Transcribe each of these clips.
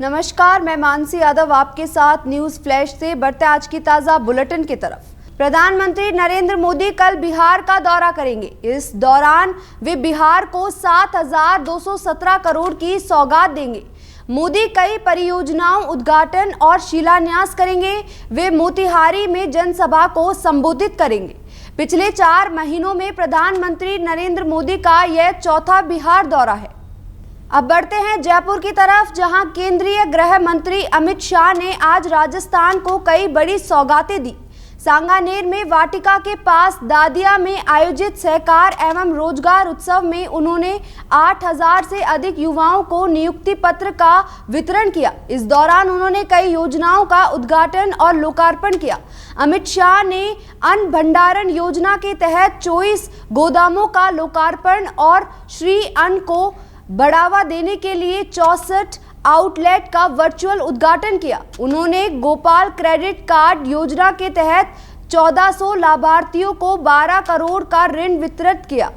नमस्कार, मैं मानसी यादव आपके साथ न्यूज फ्लैश से बढ़ते आज की ताजा बुलेटिन की तरफ। प्रधानमंत्री नरेंद्र मोदी कल बिहार का दौरा करेंगे। इस दौरान वे बिहार को 7,217 करोड़ की सौगात देंगे। मोदी कई परियोजनाओं उद्घाटन और शिलान्यास करेंगे। वे मोतिहारी में जनसभा को संबोधित करेंगे। पिछले 4 महीनों में प्रधानमंत्री नरेंद्र मोदी का यह चौथा बिहार दौरा है। अब बढ़ते हैं जयपुर की तरफ, जहां केंद्रीय गृह मंत्री अमित शाह ने आज राजस्थान को कई बड़ी सौगातें दी। सांगानेर में वाटिका के पास दादिया में आयोजित सहकार एवं रोजगार उत्सव में उन्होंने 8,000 से अधिक युवाओं को नियुक्ति पत्र का वितरण किया। इस दौरान उन्होंने कई योजनाओं का उद्घाटन और लोकार्पण किया। अमित शाह ने अन्न भंडारण योजना के तहत 24 गोदामों का लोकार्पण और श्री अन्न को बढ़ावा देने के लिए 64 आउटलेट का वर्चुअल उद्घाटन किया। उन्होंने गोपाल क्रेडिट कार्ड योजना के तहत 1400 लाभार्थियों को 12 करोड़ का ऋण वितरित किया।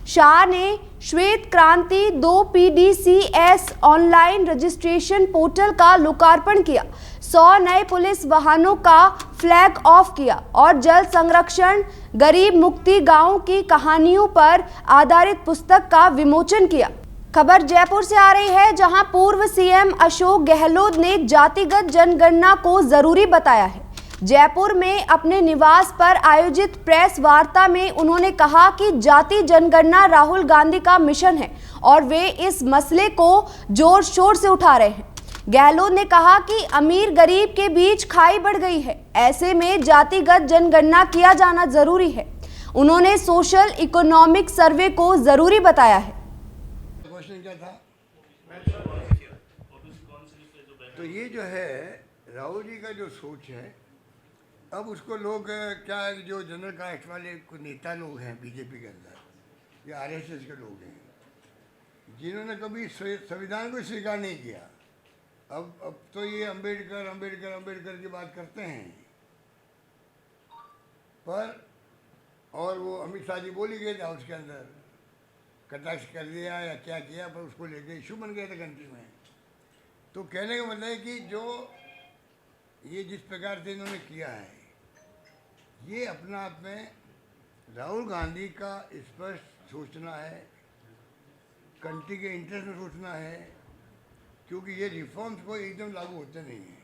शाह ने श्वेत क्रांति 2 PDCS ऑनलाइन रजिस्ट्रेशन पोर्टल का लोकार्पण किया। 100 नए पुलिस वाहनों का फ्लैग ऑफ किया और जल संरक्षण, गरीब मुक्ति गांवों की कहानियों पर आधारित पुस्तक का विमोचन किया। खबर जयपुर से आ रही है, जहां पूर्व सीएम अशोक गहलोत ने जातिगत जनगणना को जरूरी बताया है। जयपुर में अपने निवास पर आयोजित प्रेस वार्ता में उन्होंने कहा कि जाति जनगणना राहुल गांधी का मिशन है और वे इस मसले को जोर शोर से उठा रहे हैं। गहलोत ने कहा कि अमीर गरीब के बीच खाई बढ़ गई है, ऐसे में जातिगत जनगणना किया जाना जरूरी है। उन्होंने सोशल इकोनॉमिक सर्वे को जरूरी बताया है। क्वेश्चन क्या था? तो ये जो है राहुल जी का जो सोच है, अब उसको लोग क्या है, जो जनरल कास्ट वाले कुछ नेता लोग हैं बीजेपी के अंदर या आरएसएस के लोग हैं, जिन्होंने कभी संविधान को स्वीकार नहीं किया, अब तो ये अंबेडकर अंबेडकर अंबेडकर की बात करते हैं। पर और वो अमित शाह जी बोल ही गए थे उसके अंदर, कटाक्ष कर दिया या क्या किया, पर उसको लेके इशू बन गया था कंट्री में। तो कहने का मतलब है कि जो ये जिस प्रकार से इन्होंने किया है, ये अपना आप में राहुल गांधी का स्पष्ट सोचना है, कंट्री के इंटरेस्ट में सोचना है, क्योंकि ये रिफॉर्म्स को एकदम लागू होते नहीं हैं,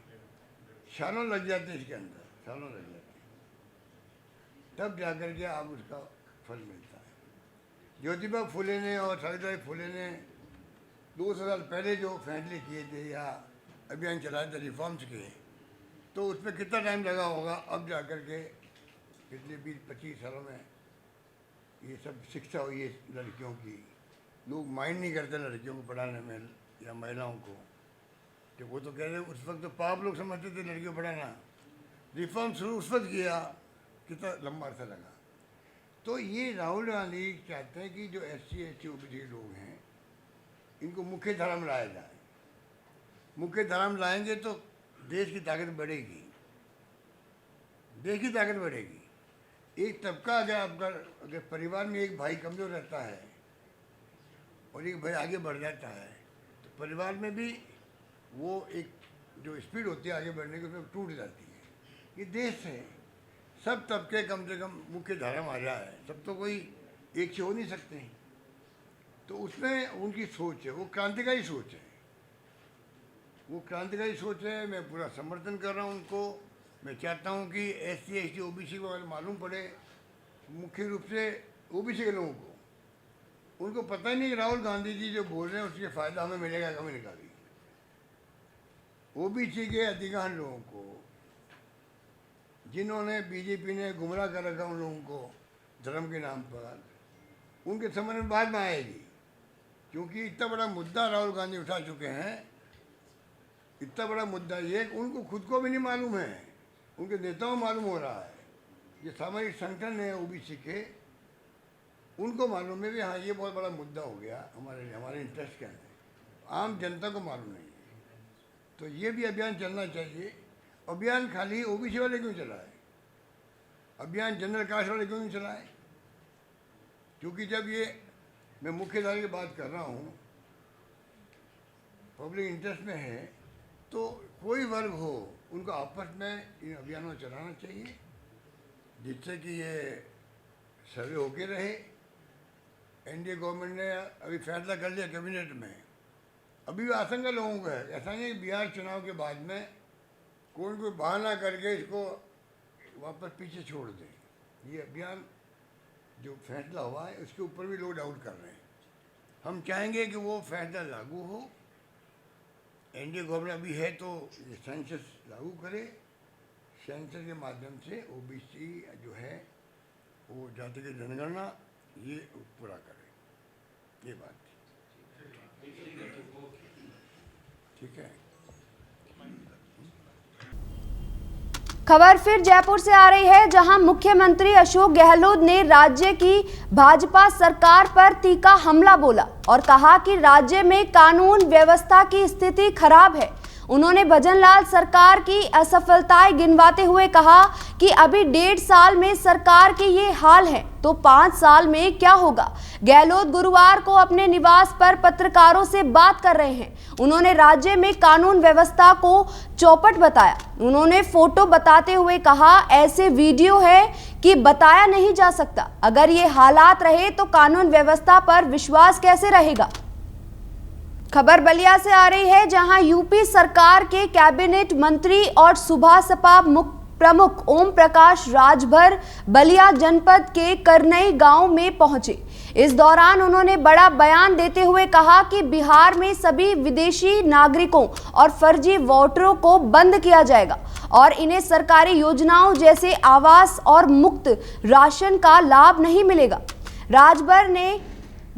सालों लग जाते हैं इसके अंदर, सालों लग जाते हैं, तब जाकर के आप उसका फल मिलता है। ज्योतिबा फुले ने और सावित्रीबाई फुले ने 200 साल पहले जो फैसले किए थे या अभियान चलाए थे रिफॉर्म्स के, तो उसमें कितना टाइम लगा होगा। अब जाकर के पिछले 20-25 सालों में ये सब शिक्षा हुई है लड़कियों की। लोग माइंड नहीं करते लड़कियों को पढ़ाने में या महिलाओं को, तो वो तो कह रहे उस वक्त तो पाप लोग समझते थे लड़कियों को पढ़ाना। रिफॉर्म शुरू उस वक्त किया, कितना लंबा अर्सा लगा। तो ये राहुल गांधी चाहते हैं कि जो SC ST OBC लोग हैं, इनको मुख्य धारा में लाया जाए। मुख्य धारा में लाएंगे तो देश की ताकत बढ़ेगी, देश की ताकत बढ़ेगी। एक तबका अगर परिवार में एक भाई कमज़ोर रहता है और एक भाई आगे बढ़ जाता है, तो परिवार में भी वो एक जो स्पीड होती है आगे बढ़ने की, उसमें टूट जाती है। ये देश है, सब तबके कम से कम मुख्य धारा में आ जाए, सब तो कोई एक से हो नहीं सकते। तो उसमें उनकी सोच है, वो क्रांतिकारी सोच है, वो क्रांतिकारी सोच है। मैं पूरा समर्थन कर रहा हूँ उनको। मैं चाहता हूँ कि SC ST OBC को अगर मालूम पड़े, मुख्य रूप से OBC के लोगों को, उनको पता ही नहीं कि राहुल गांधी जी जो बोल रहे हैं उसके फ़ायदा हमें मिलेगा कभी निकाली। OBC के अधिकांश लोगों को, जिन्होंने बीजेपी ने गुमराह कर रखा उन लोगों को धर्म के नाम पर, उनके समझ में बाद में आएगी। क्योंकि इतना बड़ा मुद्दा राहुल गांधी उठा चुके हैं, इतना बड़ा मुद्दा ये उनको खुद को भी नहीं मालूम है, उनके नेताओं को मालूम हो रहा है। ये सामाजिक संगठन है OBC के, उनको मालूम है कि हाँ ये बहुत बड़ा मुद्दा हो गया हमारे इंटरेस्ट के अंदर, आम जनता को मालूम नहीं है। तो ये भी अभियान चलना चाहिए। अभियान खाली OBC वाले क्यों चलाए, अभियान जनरल कास्ट वाले क्यों नहीं चलाए? क्योंकि जब ये मैं मुख्य धारा की बात कर रहा हूँ, पब्लिक इंटरेस्ट में है, तो कोई वर्ग हो उनको आपस में इन अभियानों चलाना चाहिए, जिससे कि ये सर्वे होके रहे। एनडीए गवर्नमेंट ने अभी फैसला कर लिया कैबिनेट में, अभी भी आशंका लोगों को है, ऐसा नहीं बिहार चुनाव के बाद में कोई बहाना करके इसको वापस पीछे छोड़ दें। ये अभियान जो फैसला हुआ है उसके ऊपर भी लोग डाउट कर रहे हैं। हम चाहेंगे कि वो फैसला लागू हो। एनडीए गवर्नमेंट अभी है तो ये सेंसस लागू करे, सेंसस के माध्यम से ओबीसी जो है वो जाति की जनगणना ये पूरा करे, ये बात थी। ठीक है। खबर फिर जयपुर से आ रही है, जहां मुख्यमंत्री अशोक गहलोत ने राज्य की भाजपा सरकार पर तीखा हमला बोला और कहा कि राज्य में कानून व्यवस्था की स्थिति खराब है। उन्होंने भजनलाल सरकार की असफलताएं गिनवाते हुए कहा कि अभी 1.5 साल में सरकार के ये हाल है तो 5 साल में क्या होगा। गहलोत गुरुवार को अपने निवास पर पत्रकारों से बात कर रहे हैं। उन्होंने राज्य में कानून व्यवस्था को चौपट बताया। उन्होंने फोटो बताते हुए कहा, ऐसे वीडियो है कि बताया नहीं जा सकता। अगर ये हालात रहे तो कानून व्यवस्था पर विश्वास कैसे रहेगा। खबर बलिया से आ रही है, जहां यूपी सरकार के कैबिनेट मंत्री और सुबह सपा प्रमुख ओम प्रकाश राजभर बलिया जनपद के करनई गांव में पहुंचे। इस दौरान उन्होंने बड़ा बयान देते हुए कहा कि बिहार में सभी विदेशी नागरिकों और फर्जी वोटरों को बंद किया जाएगा और इन्हें सरकारी योजनाओं जैसे आवास और मुफ्त राशन का लाभ नहीं मिलेगा। राजभर ने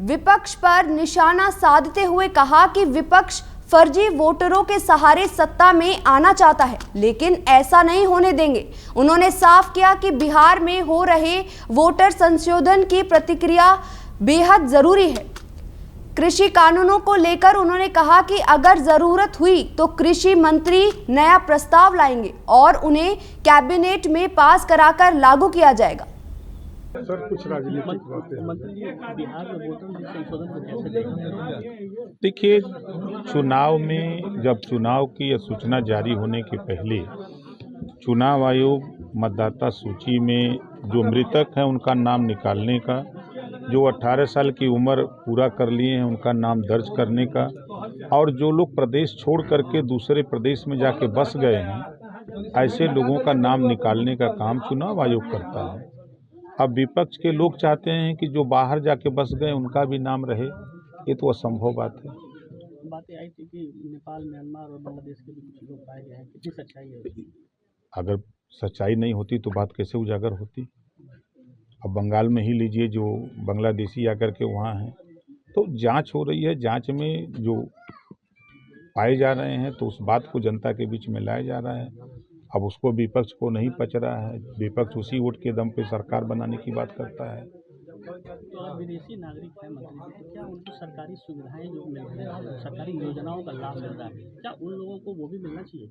विपक्ष पर निशाना साधते हुए कहा कि विपक्ष फर्जी वोटरों के सहारे सत्ता में आना चाहता है, लेकिन ऐसा नहीं होने देंगे। उन्होंने साफ किया कि बिहार में हो रहे वोटर संशोधन की प्रक्रिया बेहद जरूरी है। कृषि कानूनों को लेकर उन्होंने कहा कि अगर जरूरत हुई तो कृषि मंत्री नया प्रस्ताव लाएंगे और उन्हें कैबिनेट में पास कराकर लागू किया जाएगा। सर, कुछ राजनीतिक बातें। मंत्री जी, बिहार में वोटर संशोधन को कैसे देखेंगे? देखिए, चुनाव में जब चुनाव की सूचना जारी होने के पहले चुनाव आयोग मतदाता सूची में जो मृतक हैं उनका नाम निकालने का, जो 18 साल की उम्र पूरा कर लिए हैं उनका नाम दर्ज करने का, और जो लोग प्रदेश छोड़ करके दूसरे प्रदेश में जाके बस गए हैं ऐसे लोगों का नाम निकालने का काम चुनाव आयोग करता है। अब विपक्ष के लोग चाहते हैं कि जो बाहर जाके बस गए उनका भी नाम रहे, ये तो असंभव बात है। बातें आई थी कि नेपाल, म्यांमार और बांग्लादेश के भी कुछ लोग पाए गए हैं, कितनी सच्चाई है उसकी? अगर सच्चाई नहीं होती तो बात कैसे उजागर होती। अब बंगाल में ही लीजिए, जो बांग्लादेशी आकर के वहाँ हैं, तो जांच हो रही है। जांच में जो पाए जा रहे हैं तो उस बात को जनता के बीच में लाया जा रहा है। अब उसको विपक्ष को नहीं पच रहा है। विपक्ष उसी वोट के दम पे सरकार बनाने की बात करता है। तो विदेशी नागरिक है मंत्री जी, तो क्या उनको सरकारी सुविधाएं जो मिल रही हैं, सरकारी योजनाओं का लाभ मिल रहा है, क्या उन लोगों को वो भी मिलना चाहिए?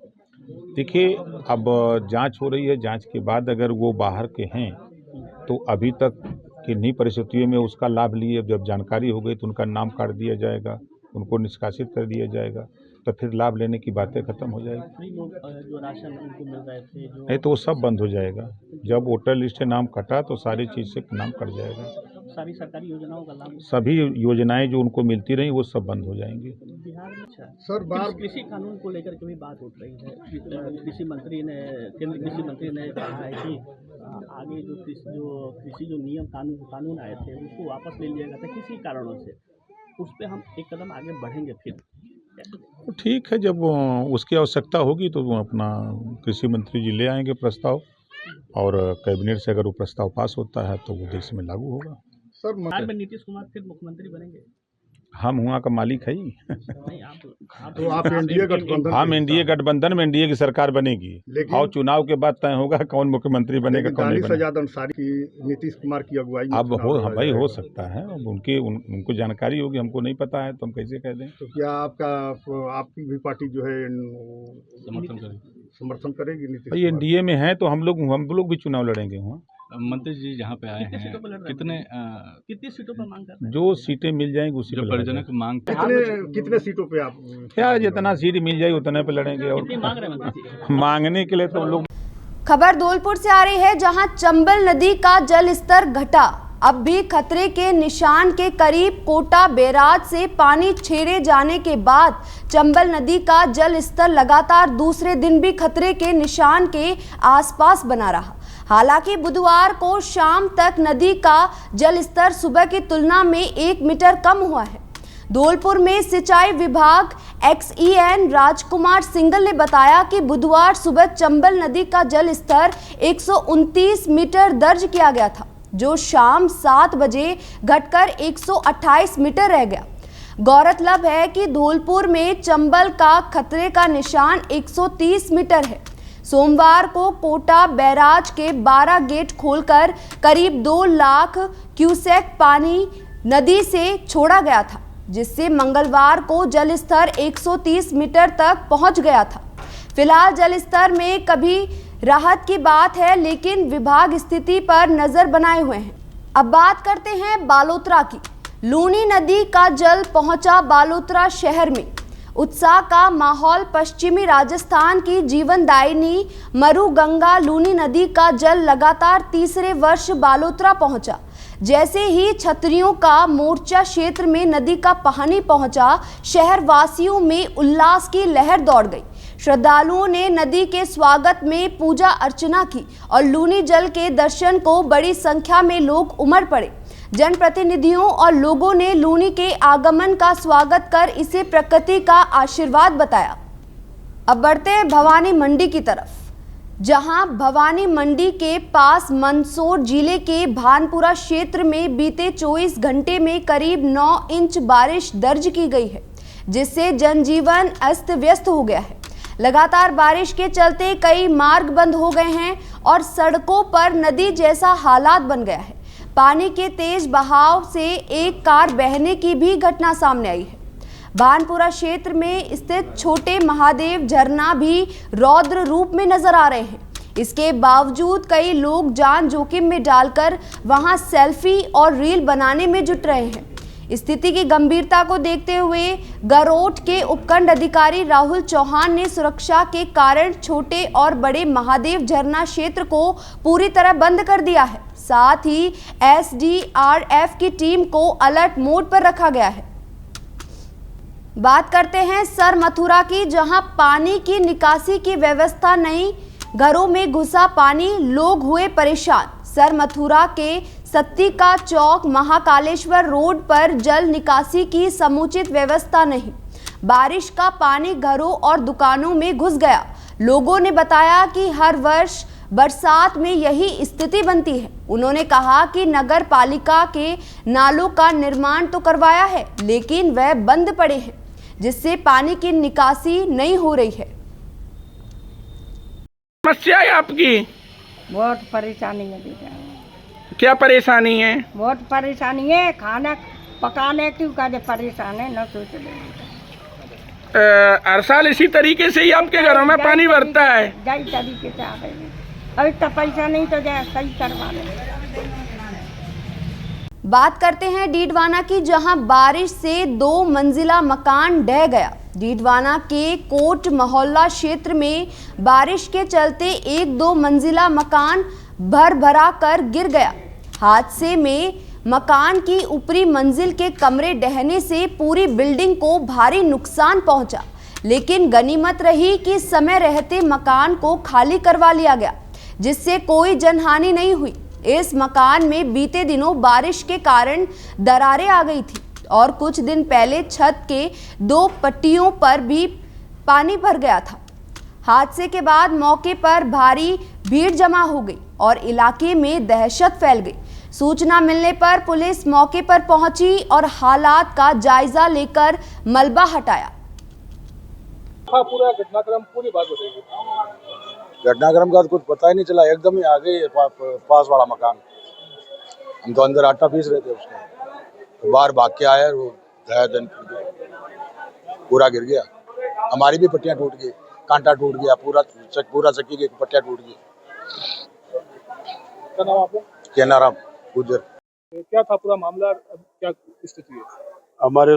देखिए, अब जांच हो रही है। जांच के बाद अगर वो बाहर के हैं तो अभी तक किन्हीं परिस्थितियों में उसका लाभ लिए, जब जानकारी हो गई तो उनका नाम काट दिया जाएगा, उनको निष्कासित कर दिया जाएगा, तो फिर लाभ लेने की बातें खत्म हो जाएगी। फ्री जो राशन उनको मिल रहे थे, जो नहीं तो वो सब बंद हो जाएगा। जब वोटर लिस्ट से नाम कटा तो सारी चीज़ से नाम कट जाएगा। सारी सरकारी योजनाओं का लाभ, सभी योजनाएं जो उनको मिलती रही वो सब बंद हो जाएंगी। बिहार में अच्छा सर, बार कृषि कानून को लेकर के भी बात उठ रही है। केंद्रीय कृषि मंत्री ने कहा है कि आगे जो कृषि जो नियम कानून आए थे उसको वापस ले लिया गया था किसी कारणों से, उस पर हम एक कदम आगे बढ़ेंगे। फिर तो ठीक है, जब उसकी आवश्यकता होगी तो वो अपना कृषि मंत्री जी ले आएंगे प्रस्ताव, और कैबिनेट से अगर वो प्रस्ताव पास होता है तो वो देश में लागू होगा। सर, बिहार में नीतीश कुमार फिर मुख्यमंत्री बनेंगे? हम वहाँ का मालिक है ही। नहीं, तो आप एनडीए गठबंधन, हम एनडीए गठबंधन में एनडीए की सरकार बनेगी, लेकिन और चुनाव के बाद तय होगा कौन मुख्यमंत्री बनेगा कौन नहीं बनेगा। सजाद अंसारी की नीतीश कुमार की अगुवाई में अब चुनाव हो लड़ा भाई हो जाएगा। सकता है, अब उनको जानकारी होगी, हमको नहीं पता है तो हम कैसे कह दें। तो क्या आपकी भी पार्टी जो है समर्थन करेगी नीतीश भाई कुमार? एनडीए में है तो हम लोग भी चुनाव लड़ेंगे वहाँ। मंत्री जी जहाँ पे आए कितने हैं सीटों पर लड़ रहे हैं? कितनी सीटों पर मांग कर रहे हैं? जो सीटें मिल जाएंगी उसी जो पे लड़ेंगे। परिजनों की मांग कितने सीटों पे आप क्या जितना सीट मिल जाएगी उतने पे लड़ेंगे। और कितनी मांग रहे हैं मंत्री जी? मांगने के लिए तो लोग। खबर धौलपुर से आ रही है, जहां चंबल नदी का जल स्तर घटा। अब भी खतरे के निशान के करीब कोटा बैराज से पानी छेड़े जाने के बाद चंबल नदी का जल स्तर लगातार दूसरे दिन भी खतरे के निशान के आसपास बना रहा। हालांकि बुधवार को शाम तक नदी का जल स्तर सुबह की तुलना में 1 मीटर कम हुआ है। धौलपुर में सिंचाई विभाग XEN राजकुमार सिंगल ने बताया कि बुधवार सुबह चंबल नदी का जल स्तर 129 मीटर दर्ज किया गया था, जो शाम 7 बजे घटकर 128 मीटर रह गया। गौरतलब है कि धौलपुर में चंबल का खतरे का निशान 130 मीटर है। सोमवार को कोटा बैराज के 12 गेट खोलकर करीब 2 लाख क्यूसेक पानी नदी से छोड़ा गया था, जिससे मंगलवार को जल स्तर 130 मीटर तक पहुंच गया था। फिलहाल जल स्तर में कभी राहत की बात है, लेकिन विभाग स्थिति पर नजर बनाए हुए हैं। अब बात करते हैं बालोतरा की। लूनी नदी का जल पहुंचा बालोतरा शहर में। उत्साह का माहौल। पश्चिमी राजस्थान की जीवनदायिनी मरु गंगा लूनी नदी का जल लगातार तीसरे वर्ष बालोतरा पहुंचा। जैसे ही छतरियों का मोर्चा क्षेत्र में नदी का पानी पहुंचा, शहर वासियों में उल्लास की लहर दौड़ गई। श्रद्धालुओं ने नदी के स्वागत में पूजा अर्चना की और लूनी जल के दर्शन को बड़ी संख्या में लोग उमड़ पड़े। जनप्रतिनिधियों और लोगों ने लूनी के आगमन का स्वागत कर इसे प्रकृति का आशीर्वाद बताया। अब बढ़ते हैं भवानी मंडी की तरफ, जहां भवानी मंडी के पास मंदसौर जिले के भानपुरा क्षेत्र में बीते 24 घंटे में करीब 9 इंच बारिश दर्ज की गई है, जिससे जनजीवन अस्त व्यस्त हो गया है। लगातार बारिश के चलते कई मार्ग बंद हो गए हैं और सड़कों पर नदी जैसा हालात बन गया है। पानी के तेज बहाव से एक कार बहने की भी घटना सामने आई है। भानपुरा क्षेत्र में स्थित छोटे महादेव झरना भी रौद्र रूप में नजर आ रहे हैं। इसके बावजूद कई लोग जान जोखिम में डालकर वहां सेल्फी और रील बनाने में जुट रहे हैं। स्थिति की गंभीरता को देखते हुए गरोट के उपखंड अधिकारी राहुल चौहान ने सुरक्षा के कारण छोटे और बड़े महादेव झरना क्षेत्र को पूरी तरह बंद कर दिया है। साथ ही SDRF की टीम को अलर्ट मोड पर रखा गया है। बात करते हैं सर मथुरा की, जहां पानी की निकासी की व्यवस्था नहीं, घरों में घुसा पानी, लोग हुए परेशान। सर मथुरा के सत्ती का चौक महाकालेश्वर रोड पर जल निकासी की समुचित व्यवस्था नहीं। बारिश का पानी घरों और दुकानों में घुस गया। लोगों ने बताया कि हर वर्ष बरसात में यही स्थिति बनती है। उन्होंने कहा कि नगर पालिका के नालों का निर्माण तो करवाया है, लेकिन वह बंद पड़े हैं, जिससे पानी की निकासी नहीं हो रही है। समस्या है आपकी? बहुत परेशानी है बेटा। क्या परेशानी है? बहुत परेशानी है, खाना पकाने की का परेशान है, न सोच ले। हर साल इसी तरीके से ही आपके घरों में पानी भरता है? जई तरीके से आ गए। अब इतना पैसा नहीं तो जाए सही करवा ले। बात करते हैं डीडवाना की, जहां बारिश से 2 मंजिला मकान ढह गया। डीडवाना के कोट मोहल्ला क्षेत्र में बारिश के चलते 1-2 मंजिला मकान भर भरा कर गिर गया। हादसे में मकान की ऊपरी मंजिल के कमरे ढहने से पूरी बिल्डिंग को भारी नुकसान पहुंचा, लेकिन गनीमत रही कि समय रहते मकान को खाली करवा लिया गया, जिससे कोई जनहानि नहीं हुई। इस मकान में बीते दिनों बारिश के कारण दरारें आ गई थी और कुछ दिन पहले छत के 2 पट्टियों पर भी पानी भर गया था। हादसे के बाद मौके पर भारी भीड़ जमा हो गई और इलाके में दहशत फैल गई। सूचना मिलने पर पुलिस मौके पर पहुंची और हालात का जायजा लेकर मलबा हटाया। पूरा घटनाक्रम पूरी बात बताइए। घटनाक्रम का तो कुछ पता ही नहीं चला, एकदम ही आ गई पास वाला मकान। हम तो अंदर आटा पीस रहे थे उसका, तो बाहर भाग के आया, वो पूरा गिर गया। हमारी भी पट्टियां टूट गई, कांटा टूट गया, पूरा चक्की की पट्टियां टूट गई। क्या नाम आपका? केनाराम गुजर। क्या था पूरा मामला, क्या स्थिति है? हमारे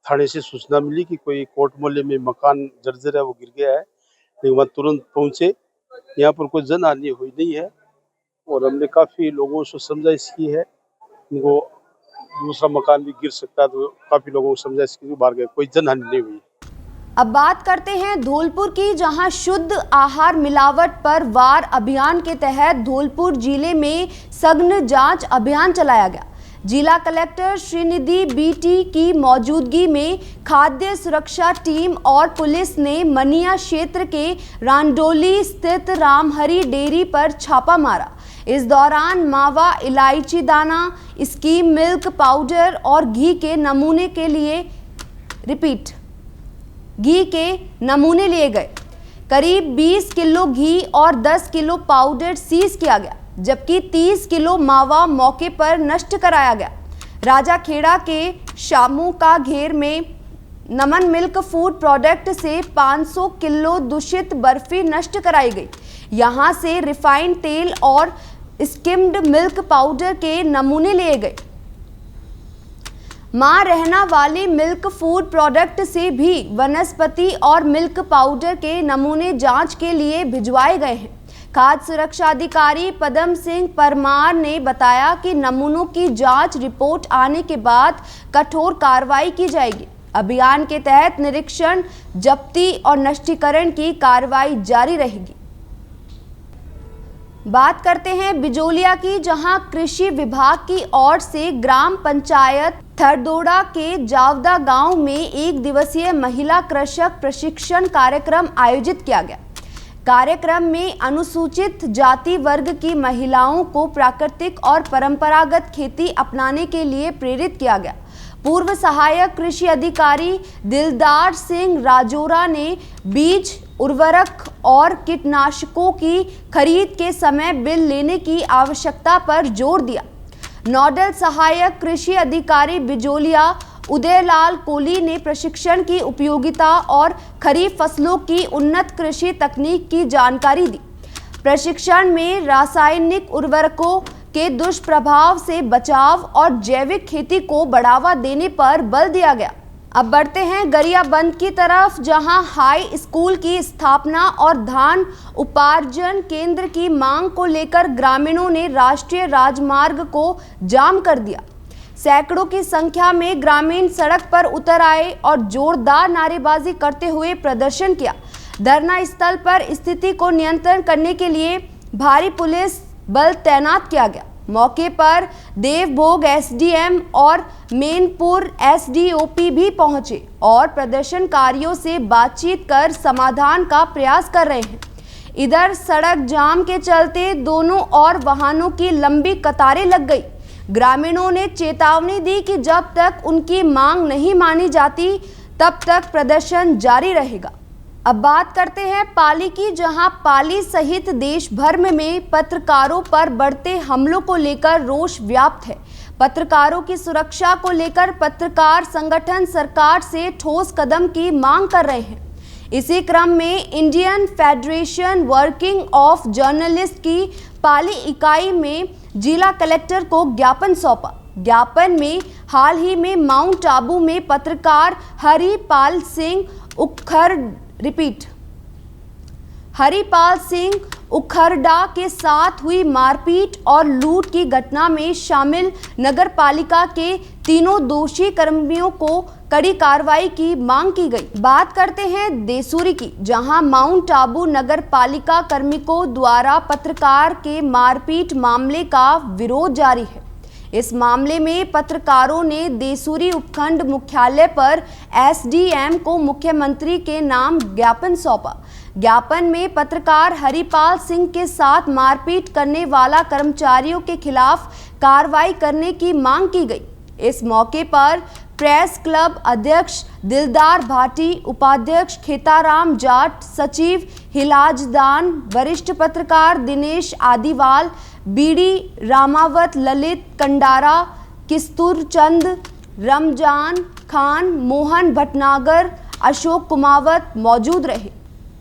थाने से सूचना मिली कि कोई कोर्ट मोहल्ले में मकान जर्जर है, वो गिर गया है। लेकिन वहाँ तुरंत पहुंचे, यहाँ पर कोई जन हानि हुई नहीं है और हमने काफ़ी लोगों से समझाइश की है। उनको दूसरा मकान भी गिर सकता है, तो काफ़ी लोगों को समझाइश की, बाहर गए, कोई जन हानि नहीं हुई। अब बात करते हैं धौलपुर की, जहां शुद्ध आहार मिलावट पर वार अभियान के तहत धौलपुर जिले में सघन जांच अभियान चलाया गया। जिला कलेक्टर श्रीनिधि बीटी की मौजूदगी में खाद्य सुरक्षा टीम और पुलिस ने मनिया क्षेत्र के रांडोली स्थित रामहरी डेयरी पर छापा मारा। इस दौरान मावा, इलायची दाना, स्कीम मिल्क पाउडर और घी के नमूने लिए गए। करीब 20 किलो घी और 10 किलो पाउडर सीज किया गया, जबकि 30 किलो मावा मौके पर नष्ट कराया गया। राजाखेड़ा के शामू का घेर में नमन मिल्क फूड प्रोडक्ट से 500 किलो दूषित बर्फी नष्ट कराई गई। यहां से रिफाइंड तेल और स्किम्ड मिल्क पाउडर के नमूने लिए गए। मां रहना वाली मिल्क फूड प्रोडक्ट से भी वनस्पति और मिल्क पाउडर के नमूने जांच के लिए भिजवाए गए हैं। खाद्य सुरक्षा अधिकारी पदम सिंह परमार ने बताया कि नमूनों की जांच रिपोर्ट आने के बाद कठोर कार्रवाई की जाएगी। अभियान के तहत निरीक्षण, जब्ती और नष्टीकरण की कार्रवाई जारी रहेगी। बात करते हैं बिजोलिया की, जहां कृषि विभाग की ओर से ग्राम पंचायत थरदोड़ा के जावदा गांव में 1 दिवसीय महिला कृषक प्रशिक्षण कार्यक्रम आयोजित किया गया। कार्यक्रम में अनुसूचित जाति वर्ग की महिलाओं को प्राकृतिक और परंपरागत खेती अपनाने के लिए प्रेरित किया गया। पूर्व सहायक कृषि अधिकारी दिलदार सिंह राजोरा ने बीज, उर्वरक और कीटनाशकों की खरीद के समय बिल लेने की आवश्यकता पर जोर दिया। नोडल सहायक कृषि अधिकारी बिजोलिया उदयलाल कोहली ने प्रशिक्षण की उपयोगिता और खरीफ फसलों की उन्नत कृषि तकनीक की जानकारी दी। प्रशिक्षण में रासायनिक उर्वरकों के दुष्प्रभाव से बचाव और जैविक खेती को बढ़ावा देने पर बल दिया गया। अब बढ़ते हैं गरियाबंद की तरफ, जहां हाई स्कूल की स्थापना और धान उपार्जन केंद्र की मांग को लेकर ग्रामीणों ने राष्ट्रीय राजमार्ग को जाम कर दिया। सैकड़ों की संख्या में ग्रामीण सड़क पर उतर आए और जोरदार नारेबाजी करते हुए प्रदर्शन किया। धरना स्थल पर स्थिति को नियंत्रण करने के लिए भारी पुलिस बल तैनात किया गया। मौके पर देवभोग एसडीएम और मेनपुर एसडीओपी भी पहुंचे और प्रदर्शनकारियों से बातचीत कर समाधान का प्रयास कर रहे हैं। इधर सड़क जाम के चलते दोनों ओर वाहनों की लंबी कतारें लग गई। ग्रामीणों ने चेतावनी दी कि जब तक उनकी मांग नहीं मानी जाती तब तक प्रदर्शन जारी रहेगा। अब बात करते हैं पाली की, जहां पाली सहित देश भर में पत्रकारों पर बढ़ते हमलों को लेकर रोष व्याप्त है। पत्रकारों की सुरक्षा को लेकर पत्रकार संगठन सरकार से ठोस कदम की मांग कर रहे हैं। इसी क्रम में Indian federation working of journalist की पाली इकाई में जिला कलेक्टर को ज्ञापन सौंपा। ज्ञापन में हाल ही में माउंट आबू में पत्रकार हरिपाल सिंह उखरडा के साथ हुई मारपीट और लूट की घटना में शामिल नगर पालिका के तीनों दोषी कर्मियों को कड़ी कार्रवाई की मांग की गई। बात करते हैं देसूरी की, जहां माउंट आबू नगर पालिका कार्मिकों द्वारा पत्रकार के मारपीट मामले का विरोध जारी है। इस मामले में पत्रकारों ने देसूरी उपखंड मुख्यालय पर एसडीएम को मुख्यमंत्री के नाम ज्ञापन सौंपा। ज्ञापन में पत्रकार हरिपाल सिंह के साथ मारपीट करने वाला कर्मचारियों के खिलाफ कार्रवाई करने की मांग की गई। इस मौके पर प्रेस क्लब अध्यक्ष दिलदार भाटी, उपाध्यक्ष खेताराम जाट, सचिव हिलाजदान, वरिष्ठ पत्रकार दिनेश आदिवाल, बीडी रामावत, ललित कंडारा, किस्तूरचंद, रमजान खान, मोहन भटनागर, अशोक कुमावत मौजूद रहे।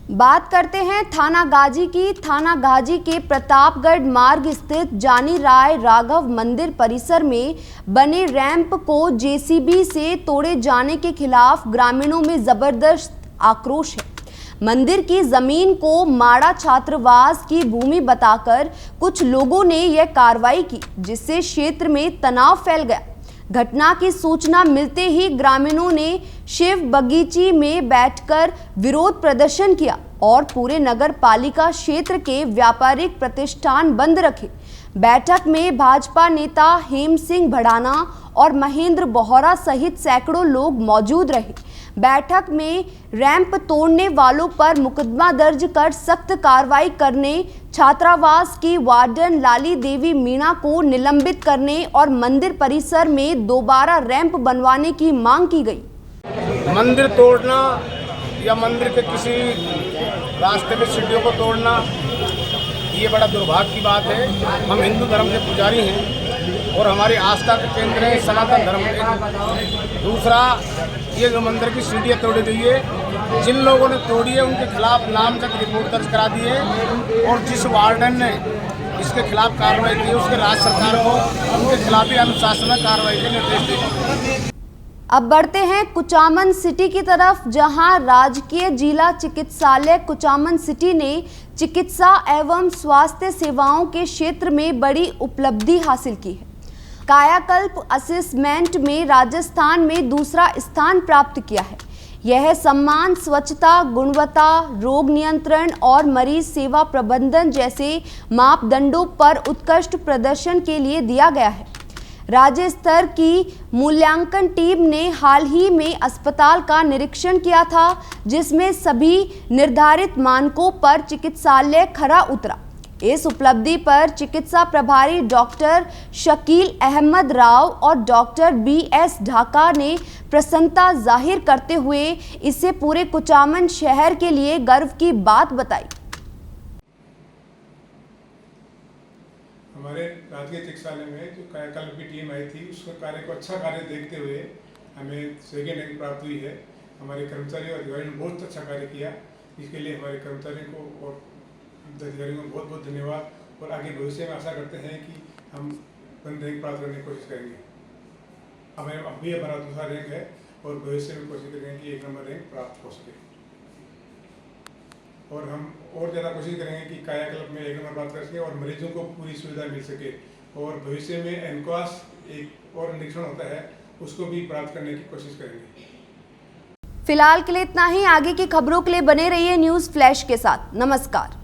बात करते हैं थाना गाजी की। थाना गाजी के प्रतापगढ़ मार्ग स्थित जानी राय राघव मंदिर परिसर में बने रैंप को जेसीबी से तोड़े जाने के खिलाफ ग्रामीणों में जबरदस्त आक्रोश है। मंदिर की जमीन को माड़ा छात्रावास की भूमि बताकर कुछ लोगों ने यह कार्रवाई की, जिससे क्षेत्र में तनाव फैल गया। घटना की सूचना मिलते ही ग्रामीणों ने शिव बगीची में बैठकर विरोध प्रदर्शन किया और पूरे नगर पालिका क्षेत्र के व्यापारिक प्रतिष्ठान बंद रखे। बैठक में भाजपा नेता हेम सिंह भड़ाना और महेंद्र बोहरा सहित सैकड़ों लोग मौजूद रहे। बैठक में रैंप तोड़ने वालों पर मुकदमा दर्ज कर सख्त कार्रवाई करने, छात्रावास की वार्डन लाली देवी मीणा को निलंबित करने और मंदिर परिसर में दोबारा रैंप बनवाने की मांग की गई। मंदिर तोड़ना या मंदिर के किसी रास्ते में सीढ़ियों को तोड़ना, ये बड़ा दुर्भाग्य की बात है। हम हिंदू धर्म के पुजारी हैं और हमारी आस्था का केंद्र है सनातन धर्म। दूसरा, ये जो मंदिर की सीढ़ियाँ तोड़ी गई है, जिन लोगों ने तोड़ी है उनके खिलाफ नामजद रिपोर्ट दर्ज करा दी है और जिस वार्डन ने इसके खिलाफ कार्रवाई की है उसके राज्य सरकार को उनके खिलाफ भी अनुशासनात्मक कार्रवाई के निर्देश दिए। अब बढ़ते हैं कुचामन सिटी की तरफ, जहां राजकीय जिला चिकित्सालय कुचामन सिटी ने चिकित्सा एवं स्वास्थ्य सेवाओं के क्षेत्र में बड़ी उपलब्धि हासिल की है। कायाकल्प असेसमेंट में राजस्थान में दूसरा स्थान प्राप्त किया है। यह सम्मान स्वच्छता, गुणवत्ता, रोग नियंत्रण और मरीज सेवा प्रबंधन जैसे मापदंडों पर उत्कृष्ट प्रदर्शन के लिए दिया गया है। राज्य स्तर की मूल्यांकन टीम ने हाल ही में अस्पताल का निरीक्षण किया था, जिसमें सभी निर्धारित मानकों पर चिकित्सालय खरा उतरा। इस उपलब्धि पर चिकित्सा प्रभारी डॉक्टर शकील अहमद राव और डॉक्टर BS ढाका ने प्रसन्नता जाहिर करते हुए इसे पूरे कुचामन शहर के लिए गर्व की बात बताई। हमारे राजकीय चिकित्सालय में जो कायाकल्प की टीम आई थी, उसका कार्य को अच्छा कार्य देखते हुए हमें सेकेंड रैंक प्राप्त हुई है। हमारे कर्मचारी और अधिकारियों ने बहुत अच्छा कार्य किया। इसके लिए हमारे कर्मचारियों को और अधिकारियों को बहुत बहुत धन्यवाद और आगे भविष्य में आशा करते हैं कि हम रैंक प्राप्त करने की कोशिश करेंगे। हमें अभी हमारा दूसरा रैंक है और भविष्य में कोशिश करेंगे कि 1 नंबर रैंक प्राप्त हो सके और हम और ज़्यादा कोशिश करेंगे कि कायाकल्प में 1 नंबर प्राप्त कर सकें और मरीजों को पूरी सुविधा मिल सके। और भविष्य में एनक्वास एक और निरीक्षण होता है, उसको भी प्राप्त करने की कोशिश करेंगे। फिलहाल के लिए इतना ही। आगे की खबरों के लिए बने रहिए न्यूज़ फ्लैश के साथ। नमस्कार।